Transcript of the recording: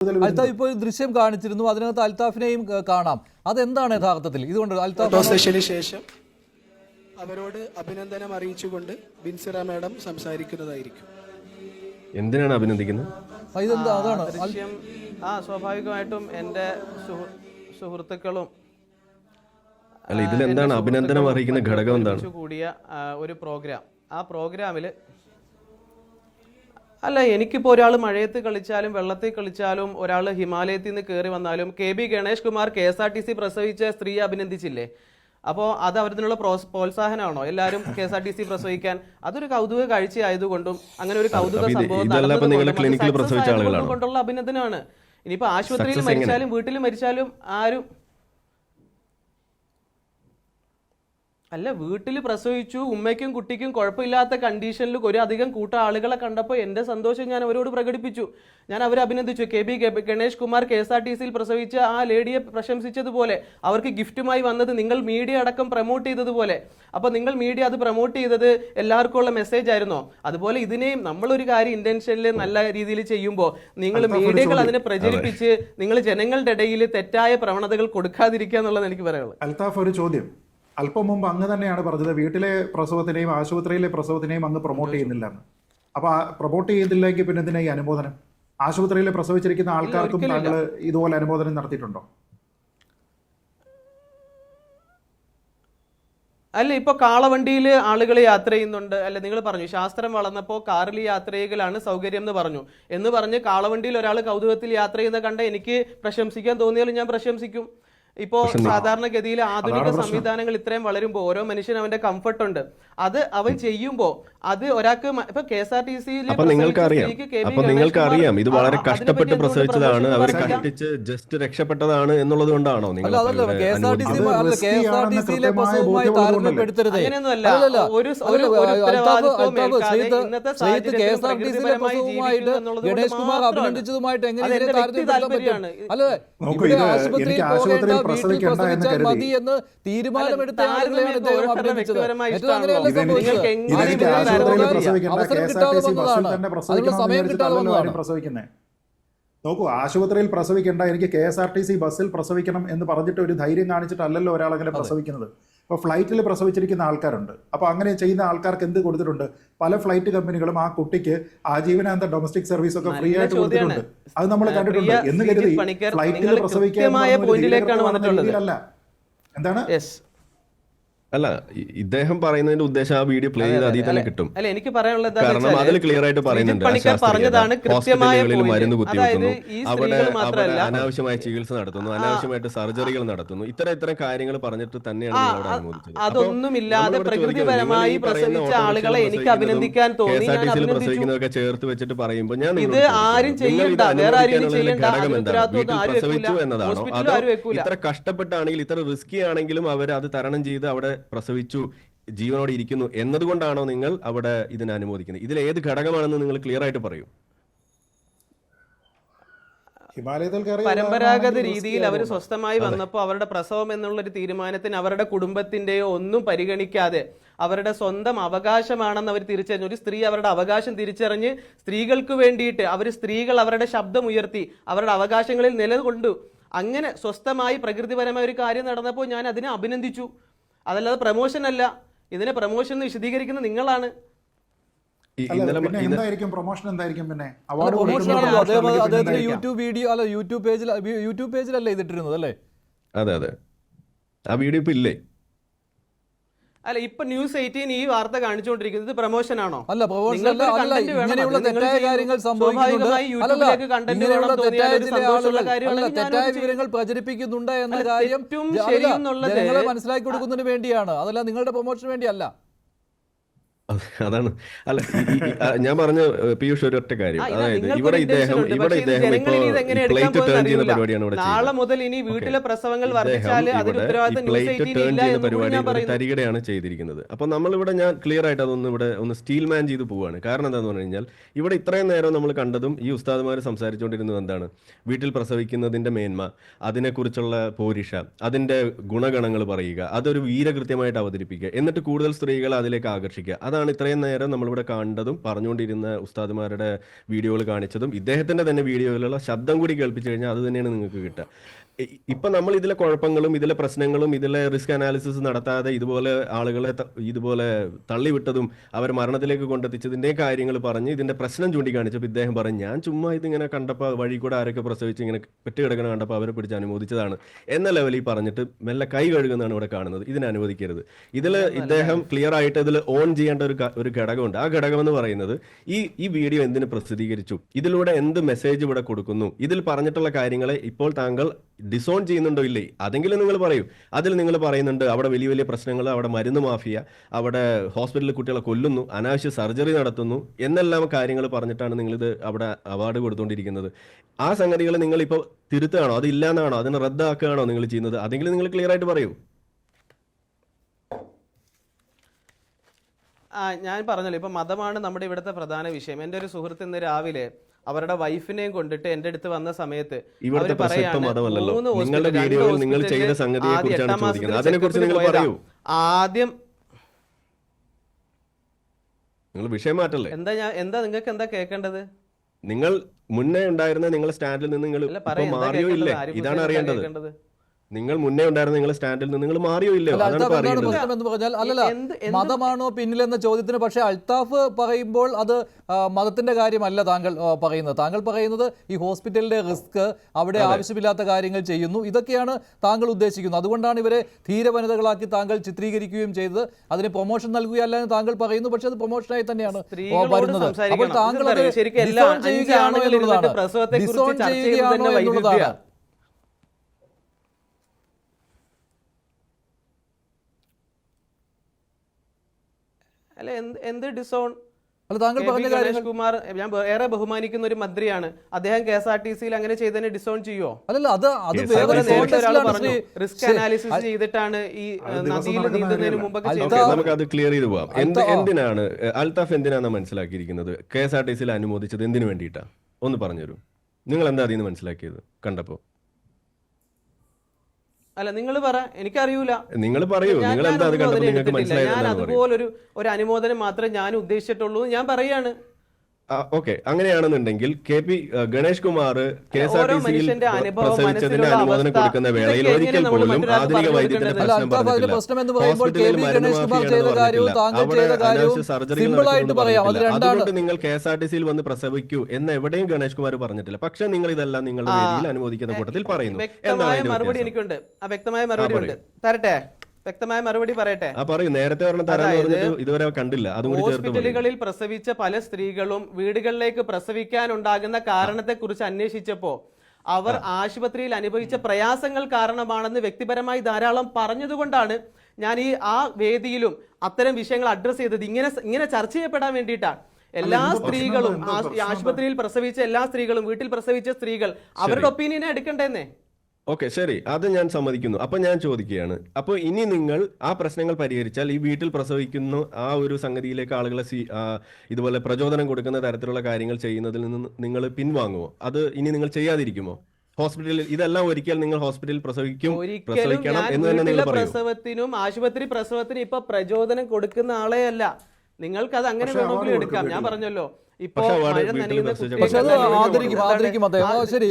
അൽത്താഫ് ഇപ്പോൾ ദൃശ്യം കാണിച്ചിരുന്നു, അതിനകത്ത് അൽത്താഫിനെയും കാണാം. അതെന്താണ് യഥാർത്ഥത്തിൽ? ഇതുകൊണ്ട് അൽത്താഫ് സെഷന് ശേഷം അവരോട് അഭിനന്ദനം അറിയിച്ചുകൊണ്ട് ബിൻസിറ മാഡം സംസാരിക്കുന്നതായിരിക്കും. എന്തിനാണ് അഭിനന്ദിക്കുന്നത്? ഇതെന്താ? അതാണ് ദൃശ്യം. സ്വാഭാവികമായിട്ടും എൻ്റെ സുഹൃത്തുക്കളും അല്ല, ഇതിലെന്താണ് അഭിനന്ദനം അറിയിക്കുന്ന ഘടകം? എന്താണ് കൂടിയ ഒരു പ്രോഗ്രാം. ആ പ്രോഗ്രാമിൽ അല്ല, എനിക്കിപ്പോൾ ഒരാൾ മഴയത്ത് കളിച്ചാലും വെള്ളത്തിൽ കളിച്ചാലും ഒരാൾ ഹിമാലയത്തിൽ നിന്ന് കയറി വന്നാലും KB ഗണേഷ് കുമാർ KSRTC പ്രസവിച്ച സ്ത്രീയെ അഭിനന്ദിച്ചില്ലേ? അപ്പോൾ അത് അവരിനുള്ള പ്രോത്സാഹനമാണോ എല്ലാവരും KSRTC പ്രസവിക്കാൻ? അതൊരു കൗതുക കാഴ്ച ആയതുകൊണ്ടും അങ്ങനെ ഒരു കൗതുക സംഭവം കൊണ്ടുള്ള അഭിനന്ദനമാണ്. ഇനിയിപ്പോൾ ആശുപത്രിയിൽ മരിച്ചാലും വീട്ടിൽ മരിച്ചാലും ആരും അല്ല, വീട്ടിൽ പ്രസവിച്ചു, ഉമ്മയ്ക്കും കുട്ടിക്കും കുഴപ്പമില്ലാത്ത കണ്ടീഷനിൽ ഒരു അധികം കൂട്ടം ആളുകളെ കണ്ടപ്പോൾ എൻ്റെ സന്തോഷം ഞാൻ അവരോട് പ്രകടിപ്പിച്ചു. ഞാൻ അവരെ അഭിനന്ദിച്ചു. KB ഗണേഷ് കുമാർ KSRTCയിൽ പ്രസവിച്ച ആ ലേഡിയെ പ്രശംസിച്ചതുപോലെ അവർക്ക് ഗിഫ്റ്റുമായി വന്നത് നിങ്ങൾ മീഡിയ അടക്കം പ്രൊമോട്ട് ചെയ്തതുപോലെ. അപ്പോൾ നിങ്ങൾ മീഡിയ അത് പ്രൊമോട്ട് ചെയ്തത് എല്ലാവർക്കും ഉള്ള മെസ്സേജ് ആയിരുന്നോ? അതുപോലെ ഇതിനെയും നമ്മളൊരു കാര്യം ഇന്റൻഷനിൽ നല്ല രീതിയിൽ ചെയ്യുമ്പോൾ നിങ്ങൾ മീഡിയകൾ അതിനെ പ്രചരിപ്പിച്ച് നിങ്ങൾ ജനങ്ങളുടെ ഇടയിൽ തെറ്റായ പ്രവണതകൾ കൊടുക്കാതിരിക്കുക എന്നുള്ളത് എനിക്ക് പറയാനുള്ളത്. അൽത്താഫ്, ഒരു ചോദ്യം. അല്പം മുമ്പ് അങ്ങ് തന്നെയാണ് പറഞ്ഞത് വീട്ടിലെ പ്രസവത്തിനെയും ആശുപത്രിയിലെ പ്രസവത്തിനെയും അങ്ങ് പ്രൊമോട്ട് ചെയ്യുന്നില്ല എന്ന്. അപ്പോൾ പ്രൊമോട്ട് ചെയ്യുന്നില്ലെങ്കിൽ പിന്നെ എന്തിനാ ഈ അനുമോദനം? ആശുപത്രിയിൽ പ്രസവിച്ചിരിക്കുന്ന ആൾക്കാർക്കും താങ്കൾ ഇതുപോലെ അനുമോദനം നടത്തിയിട്ടുണ്ടോ? അല്ല, ഇപ്പോൾ കാളവണ്ടിയിൽ ആളുകൾ യാത്ര ചെയ്യുന്നുണ്ട് അല്ല, നിങ്ങൾ പറഞ്ഞു ശാസ്ത്രം വളർന്നപ്പോൾ കാറിൽ യാത്ര ചെയ്യലാണ് സൗകര്യം എന്ന് പറഞ്ഞ് കാളവണ്ടിയിൽ ഒരാൾ കൗതുകത്തിൽ യാത്ര ചെയ്യുന്ന കണ്ട എനിക്ക് പ്രശംസിക്കാൻ തോന്നിയാലും ഞാൻ പ്രശംസിക്കും. ഇപ്പോൾ സാധാരണഗതിയിൽ ആധുനിക സംവിധാനങ്ങൾ ഇത്രയും വളരുമ്പോൾ ഓരോ മനുഷ്യനും അവന്റെ കംഫർട്ട് ഉണ്ട്. അത് അവൻ ചെയ്യുമ്പോൾ അത് ഒരാൾക്ക് ഇപ്പൊ KSRTCയിൽ നിങ്ങൾക്കറിയാം ഇത് വളരെ കഷ്ടപ്പെട്ട് പ്രസവിച്ചതാണ്, അവർ കഷ്ടിച്ച് ജസ്റ്റ് രക്ഷപ്പെട്ടതാണ് എന്നുള്ളത് കൊണ്ടാണോ നിങ്ങൾ ഗണേഷ് കുമാർ അഭിനന്ദിച്ചതുമായിട്ട് എങ്ങനെ പ്രസവിക്കേണ്ട എന്ന് കരുതി എന്ന് തീരുമാനമെടുത്ത ആളുകളെയാണ് അദ്ദേഹം അഭിനന്ദിച്ചത്. നോക്കൂ, ആശുപത്രിയിൽ പ്രസവിക്കേണ്ട, എനിക്ക് KSRTC ബസ്സിൽ പ്രസവിക്കണം എന്ന് പറഞ്ഞിട്ട് ഒരു ധൈര്യം കാണിച്ചിട്ടല്ലല്ലോ ഒരാൾ അങ്ങനെ പ്രസവിക്കുന്നത്. ഇപ്പോൾ ഫ്ലൈറ്റിൽ പ്രസവിച്ചിരിക്കുന്ന ആൾക്കാരുണ്ട്. അപ്പോൾ അങ്ങനെ ചെയ്യുന്ന ആൾക്കാർക്ക് എന്ത് കൊടുത്തിട്ടുണ്ട്? പല ഫ്ലൈറ്റ് കമ്പനികളും ആ കുട്ടിക്ക് ആജീവനാന്ത ഡൊമസ്റ്റിക് സർവീസ് ഒക്കെ ഫ്രീ ആയിട്ട് കൊടുത്തിട്ടുണ്ട്. അത് നമ്മൾ കണ്ടിട്ടുണ്ട്. എന്ന് കരുതി ഫ്ലൈറ്റിൽ പ്രസവിക്കാനല്ല. എന്താണ്? അല്ല, ഇദ്ദേഹം പറയുന്നതിന്റെ ഉദ്ദേശം ആ വീഡിയോ പ്ലേ ചെയ്ത് അതിൽ തന്നെ കിട്ടും. അല്ല, എനിക്ക് പറയാനുള്ളത് കാരണം അതിൽ ക്ലിയർ ആയിട്ട് പറയുന്നുണ്ട് ഹോസ്പിറ്റലുകളിൽ മരുന്ന് കുത്തിവെക്കുന്നു, അവിടെ അനാവശ്യമായ ചികിത്സ നടത്തുന്നു, അനാവശ്യമായിട്ട് സർജറികൾ നടത്തുന്നു, ഇത്തരം കാര്യങ്ങൾ പറഞ്ഞിട്ട് തന്നെയാണ് അവിടെ അനുമോദിച്ചത്. അതൊന്നുമില്ലാതെ പ്രകൃതിപരമായി പ്രസവിച്ച ആളുകളെ എനിക്ക് അഭിനന്ദിക്കാൻ തോന്നി. KSRTCയിൽ പ്രസവിക്കുന്നതൊക്കെ ചേർത്ത് വെച്ചിട്ട് പറയുമ്പോൾ ഞാൻ ഇത് ആരും ചെയ്യണ്ട, വേറെ ആരും ചെയ്യണ്ട, പ്രസവിച്ചു എന്നതാണോ? അതോ ഇത്ര കഷ്ടപ്പെട്ടാണെങ്കിൽ ഇത്ര റിസ്കി ആണെങ്കിലും അവർ അത് തരണം ചെയ്ത് അവിടെ പ്രസവിച്ചു ജീവനോടെ ഇരിക്കുന്നു എന്നതുകൊണ്ടാണോ നിങ്ങൾ അവിടെ ഇതിനെ അനുമോദിക്കുന്നത്? ഇതിൽ ഏത് ഘടകമാണെന്ന് നിങ്ങൾ ക്ലിയർ ആയിട്ട് പറയൂ. പരമ്പരാഗത രീതിയിൽ അവർ സ്വസ്ഥമായി വന്നപ്പോൾ അവരുടെ പ്രസവം എന്നുള്ളൊരു തീരുമാനത്തിന് അവരുടെ കുടുംബത്തിന്റെയോ ഒന്നും പരിഗണിക്കാതെ അവരുടെ സ്വന്തം അവകാശമാണെന്ന് അവർ തിരിച്ചറിഞ്ഞു. ഒരു സ്ത്രീ അവരുടെ അവകാശം തിരിച്ചറിഞ്ഞ് സ്ത്രീകൾക്ക് വേണ്ടിയിട്ട് സ്ത്രീകൾ അവരുടെ ശബ്ദം ഉയർത്തി അവരുടെ അവകാശങ്ങളിൽ നിലകൊണ്ടു. അങ്ങനെ സ്വസ്ഥമായി പ്രകൃതിപരമായ ഒരു കാര്യം നടന്നപ്പോൾ ഞാൻ അതിനെ അഭിനന്ദിച്ചു. അതല്ലാതെ പ്രമോഷൻ അല്ല. ഇതിനെ പ്രമോഷൻ വിശദീകരിക്കുന്ന നിങ്ങളാണ്. യൂട്യൂബ് പേജിലല്ലേ ഇതിട്ടിരുന്നത് അല്ലേ? അതെ അതെ, ആ വീഡിയോ ഇപ്പൊ ഇല്ലേ? അല്ല, ഇപ്പൊ News 18 ഈ വാർത്ത കാണിച്ചുകൊണ്ടിരിക്കുന്നത് പ്രൊമോഷൻ ആണോ? അല്ല, ഇങ്ങനെയുള്ള തെറ്റായ കാര്യങ്ങൾ തെറ്റായ വിവരങ്ങൾ പ്രചരിപ്പിക്കുന്നുണ്ട് എന്ന കാര്യം ജനങ്ങളെ മനസ്സിലാക്കി കൊടുക്കുന്നതിന് വേണ്ടിയാണ്, അതല്ല നിങ്ങളുടെ പ്രൊമോഷന് വേണ്ടിയല്ല. അതാണ്. അല്ല, ഞാൻ പറഞ്ഞ പീയൂഷ് ഒരു ഒറ്റ കാര്യം, അതായത് ഇവിടെ ഇദ്ദേഹം പ്ലേറ്റ് ടേൺ ചെയ്യുന്ന പരിപാടിയാണ് ഇവിടെ പരിപാടി തരികടയാണ് ചെയ്തിരിക്കുന്നത്. അപ്പൊ നമ്മളിവിടെ ഞാൻ ക്ലിയർ ആയിട്ട് ഒന്ന് സ്റ്റീൽ മാൻ ചെയ്ത് പോവാണ്. കാരണം എന്താന്ന് പറഞ്ഞു കഴിഞ്ഞാൽ ഇവിടെ ഇത്രയും നേരം നമ്മൾ കണ്ടതും ഈ ഉസ്താദുമാർ സംസാരിച്ചുകൊണ്ടിരുന്നത് എന്താണ്? വീട്ടിൽ പ്രസവിക്കുന്നതിന്റെ മേന്മ, അതിനെക്കുറിച്ചുള്ള പോരിഷ, അതിന്റെ ഗുണഗണങ്ങൾ പറയുക, അതൊരു വീരകൃത്യമായിട്ട് അവതരിപ്പിക്കുക, എന്നിട്ട് കൂടുതൽ സ്ത്രീകളെ അതിലേക്ക് ആകർഷിക്കുക. അതാണ് എന്നാണ് ഇത്രയും നേരം നമ്മളിവിടെ കണ്ടതും പറഞ്ഞുകൊണ്ടിരുന്ന ഉസ്താദുമാരുടെ വീഡിയോകൾ കാണിച്ചതും ഇദ്ദേഹത്തിന്റെ തന്നെ വീഡിയോയിലുള്ള ശബ്ദം കൂടി കേൾപ്പിച്ചു കഴിഞ്ഞാൽ അത് തന്നെയാണ് നിങ്ങൾക്ക് കിട്ടുക. ഇപ്പൊ നമ്മൾ ഇതിലെ കുഴപ്പങ്ങളും ഇതിലെ പ്രശ്നങ്ങളും ഇതിലെ റിസ്ക് അനാലിസിസ് നടത്താതെ ഇതുപോലെ ആളുകളെ ഇതുപോലെ തള്ളിവിട്ടതും അവർ മരണത്തിലേക്ക് കൊണ്ടെത്തിച്ചതിന്റെ കാര്യങ്ങൾ പറഞ്ഞ് ഇതിന്റെ പ്രശ്നം ചൂണ്ടിക്കാണിച്ചപ്പോൾ ഇദ്ദേഹം പറഞ്ഞു, ഞാൻ ചുമ്മാ ഇതിങ്ങനെ കണ്ടപ്പോൾ വഴി കൂടെ ആരൊക്കെ പ്രസവിച്ച് ഇങ്ങനെ പെട്ടുകിടക്കണ കണ്ടപ്പോൾ അവരെ പിടിച്ച് അനുമോദിച്ചതാണ് എന്ന ലെവലിൽ പറഞ്ഞിട്ട് മെല്ലെ കൈ കഴുകുന്നതാണ് ഇവിടെ കാണുന്നത്. ഇതിനെ അനുവദിക്കരുത്. ഇതിൽ ഇദ്ദേഹം ക്ലിയർ ആയിട്ട് ഇതിൽ ഓൺ ചെയ്യേണ്ട ഒരു ഘടകമുണ്ട്. ആ ഘടകം എന്ന് പറയുന്നത് ഈ വീഡിയോ എന്തിന് പ്രസിദ്ധീകരിച്ചു, ഇതിലൂടെ എന്ത് മെസ്സേജ് ഇവിടെ കൊടുക്കുന്നു, ഇതിൽ പറഞ്ഞിട്ടുള്ള കാര്യങ്ങളെ ഇപ്പോൾ താങ്കൾ ഡിസോൺ ചെയ്യുന്നുണ്ടോ ഇല്ലേ, അതെങ്കിലും നിങ്ങൾ പറയൂ. അതിൽ നിങ്ങൾ പറയുന്നുണ്ട് അവിടെ വലിയ വലിയ പ്രശ്നങ്ങൾ, അവിടെ മരുന്ന് മാഫിയ, അവിടെ ഹോസ്പിറ്റലിൽ കുട്ടികളെ കൊല്ലുന്നു, അനാവശ്യ സർജറി നടത്തുന്നു എന്നെല്ലാം കാര്യങ്ങൾ പറഞ്ഞിട്ടാണ് നിങ്ങളിത് അവിടെ അവാർഡ് കൊടുത്തുകൊണ്ടിരിക്കുന്നത്. ആ സംഗതികൾ നിങ്ങളിപ്പോൾ തിരുത്തുകയാണോ, അത് ഇല്ലാന്നാണോ, അതിനെ റദ്ദാക്കുകയാണോ നിങ്ങൾ ചെയ്യുന്നത്? അതെങ്കിലും നിങ്ങൾ ക്ലിയർ ആയിട്ട് പറയൂ. ഞാൻ പറഞ്ഞല്ലോ, ഇപ്പം മതമാണ് നമ്മുടെ ഇവിടുത്തെ പ്രധാന വിഷയം. എൻ്റെ ഒരു സുഹൃത്ത് ഇന്ന് രാവിലെ അവരുടെ വൈഫിനെയും കൊണ്ടിട്ട് എൻ്റെ അടുത്ത് വന്ന സമയത്ത് ഇവിടുത്തെ പ്രശ്നം മതമല്ലല്ലോ. നിങ്ങളുടെ വീഡിയോയിൽ നിങ്ങൾ ചെയ്ത സംഗതിയെ കുറിച്ചാണ് ചോദിക്കുന്നത്. അതിനെക്കുറിച്ച് നിങ്ങൾ പറയൂ. ആദ്യം നിങ്ങൾ വിഷയം മാറ്റല്ലേ? എന്താ നിങ്ങൾക്ക് എന്താ കേൾക്കേണ്ടത്? നിങ്ങൾ മുന്നേ ഉണ്ടായിരുന്ന നിങ്ങളുടെ സ്റ്റാൻഡിൽ നിന്ന് നിങ്ങൾ മാറിയോ ഇല്ലേ, ഇതാണ് അറിയേണ്ടത്. നിങ്ങൾ മുന്നേ ഉണ്ടായിരുന്ന നിങ്ങളുടെ സ്റ്റാൻഡിൽ നിന്ന് നിങ്ങൾ മാറിയോ ഇല്ലയോ, അതാണ് പ്രശ്നം എന്ന് പറഞ്ഞാൽ. അല്ലല്ല, മതമാണോ പിന്നിലെന്ന ചോദ്യത്തിന് പക്ഷേ അൽത്താഫ് പറയുമ്പോൾ അത് മതത്തിന്റെ കാര്യമല്ല താങ്കൾ പറയുന്നത്. താങ്കൾ പറയുന്നത് ഈ ഹോസ്പിറ്റലിന്റെ റിസ്ക്, അവിടെ ആവശ്യമില്ലാത്ത കാര്യങ്ങൾ ചെയ്യുന്നു, ഇതൊക്കെയാണ് താങ്കൾ ഉദ്ദേശിക്കുന്നത്. അതുകൊണ്ടാണ് ഇവരെ ധീരവനിതകളാക്കി താങ്കൾ ചിത്രീകരിക്കുകയും ചെയ്തത്. അതിന് പ്രൊമോഷൻ നൽകുകയല്ല എന്ന് താങ്കൾ പറയുന്നു. പക്ഷെ അത് പ്രൊമോഷനായി തന്നെയാണ് വരുന്നത്. അപ്പോൾ താങ്കൾ അത് ഡിസോൺ ചെയ്യുകയാണോ എന്നുള്ളതാണ്. അല്ല, എന്ത് ഡിസോൺ? താങ്കൾ പറഞ്ഞ ഗണേഷ് കുമാർ ഞാൻ ഏറെ ബഹുമാനിക്കുന്ന ഒരു മന്ത്രിയാണ്. അദ്ദേഹം KSRTCയിൽ അങ്ങനെ ചെയ്തതിനെ ഡിസോൺ ചെയ്യോ? റിസ്ക് അനാലിസിസ് ചെയ്തിട്ടാണ് ഈ നദിയിൽ നീന്തുന്നതിന് മുമ്പൊക്കെ നമുക്ക് അത് ക്ലിയർ ചെയ്ത് പോവാം. എന്തിനാണ് അൽത്താഫ് എന്തിനാണ് മനസ്സിലാക്കിയിരിക്കുന്നത് KSRTCയിൽ അനുമോദിച്ചത്? എന്തിനു വേണ്ടിയിട്ടാ ഒന്ന് പറഞ്ഞുതരൂ. നിങ്ങൾ എന്താ അതിൽ നിന്ന് മനസ്സിലാക്കിയത് കണ്ടപ്പോ? അല്ല, നിങ്ങൾ പറ, എനിക്കറിയൂല. നിങ്ങൾ പറയൂ, നിങ്ങൾ എന്താ അത് കണ്ടപ്പോൾ നിങ്ങൾക്ക് മനസ്സിലായത്? ഞാൻ അതുപോലൊരു അനുമോദനം മാത്രമേ ഞാൻ ഉദ്ദേശിച്ചിട്ടുള്ളൂ, ഞാൻ പറയാണ്. ഓക്കെ, അങ്ങനെയാണെന്നുണ്ടെങ്കിൽ ഗണേഷ് കുമാർ KSRTCയിൽ പ്രസവിച്ചതിന്റെ അനുമോദനം കൊടുക്കുന്ന വേളയിൽ ഒരിക്കൽ പോലും ആധുനിക വൈദ്യത്തിന്റെ പ്രശ്നം പറഞ്ഞിട്ടില്ല. അതുകൊണ്ട് നിങ്ങൾ KSRTCയിൽ വന്ന് പ്രസവിക്കൂ എന്ന് എവിടെയും ഗണേഷ് കുമാർ പറഞ്ഞിട്ടില്ല. പക്ഷെ നിങ്ങൾ ഇതെല്ലാം നിങ്ങളുടെ വേദിയിൽ അനുമോദിക്കുന്ന കൂട്ടത്തിൽ പറയുന്നു. വ്യക്തമായ മറുപടി എനിക്കുണ്ട്. വ്യക്തമായ മറുപടി ഉണ്ട്, തരട്ടെ? വ്യക്തമായ മറുപടി പറയട്ടെ. നേരത്തെ ഇതുവരെ കണ്ടില്ല. ഹോസ്പിറ്റലുകളിൽ പ്രസവിച്ച പല സ്ത്രീകളും വീടുകളിലേക്ക് പ്രസവിക്കാനുണ്ടാകുന്ന കാരണത്തെക്കുറിച്ച് അന്വേഷിച്ചപ്പോ അവർ ആശുപത്രിയിൽ അനുഭവിച്ച പ്രയാസങ്ങൾ കാരണമാണെന്ന് വ്യക്തിപരമായി ധാരാളം പറഞ്ഞതുകൊണ്ടാണ് ഞാൻ ആ വേദിയിലും അത്തരം വിഷയങ്ങൾ അഡ്രസ് ചെയ്തത്. ഇങ്ങനെ ചർച്ച ചെയ്യപ്പെടാൻ വേണ്ടിയിട്ടാണ്. എല്ലാ സ്ത്രീകളും ആശുപത്രിയിൽ പ്രസവിച്ച എല്ലാ സ്ത്രീകളും, വീട്ടിൽ പ്രസവിച്ച സ്ത്രീകൾ, അവരുടെ ഒപ്പീനിയനെ എടുക്കണ്ടേന്നേ. ഓക്കെ, ശരി, അത് ഞാൻ സമ്മതിക്കുന്നു. അപ്പൊ ഞാൻ ചോദിക്കുകയാണ്, അപ്പോൾ ഇനി നിങ്ങൾ ആ പ്രശ്നങ്ങൾ പരിഹരിച്ചാൽ ഈ വീട്ടിൽ പ്രസവിക്കുന്ന ആ ഒരു സംഗതിയിലേക്ക് ആളുകളെ ഇതുപോലെ പ്രചോദനം കൊടുക്കുന്ന തരത്തിലുള്ള കാര്യങ്ങൾ ചെയ്യുന്നതിൽ നിന്ന് നിങ്ങൾ പിൻവാങ്ങുമോ? അത് ഇനി നിങ്ങൾ ചെയ്യാതിരിക്കുമോ? ഹോസ്പിറ്റലിൽ ഇതെല്ലാം ഒരിക്കൽ നിങ്ങൾ ഹോസ്പിറ്റലിൽ പ്രസവിക്കണം എന്ന് തന്നെ നിങ്ങൾ പറയും. പ്രസവത്തിനും ആശുപത്രി പ്രസവത്തിനും ഇപ്പൊ പ്രചോദനം കൊടുക്കുന്ന ആളെ അല്ല. നിങ്ങൾക്ക് അത് അങ്ങനെ വേണമെങ്കിലും എടുക്കാം. ഞാൻ പറഞ്ഞല്ലോ, ഇപ്പൊ മഴ നനയുന്ന ആദരിക്കും അദ്ദേഹം. ശരി.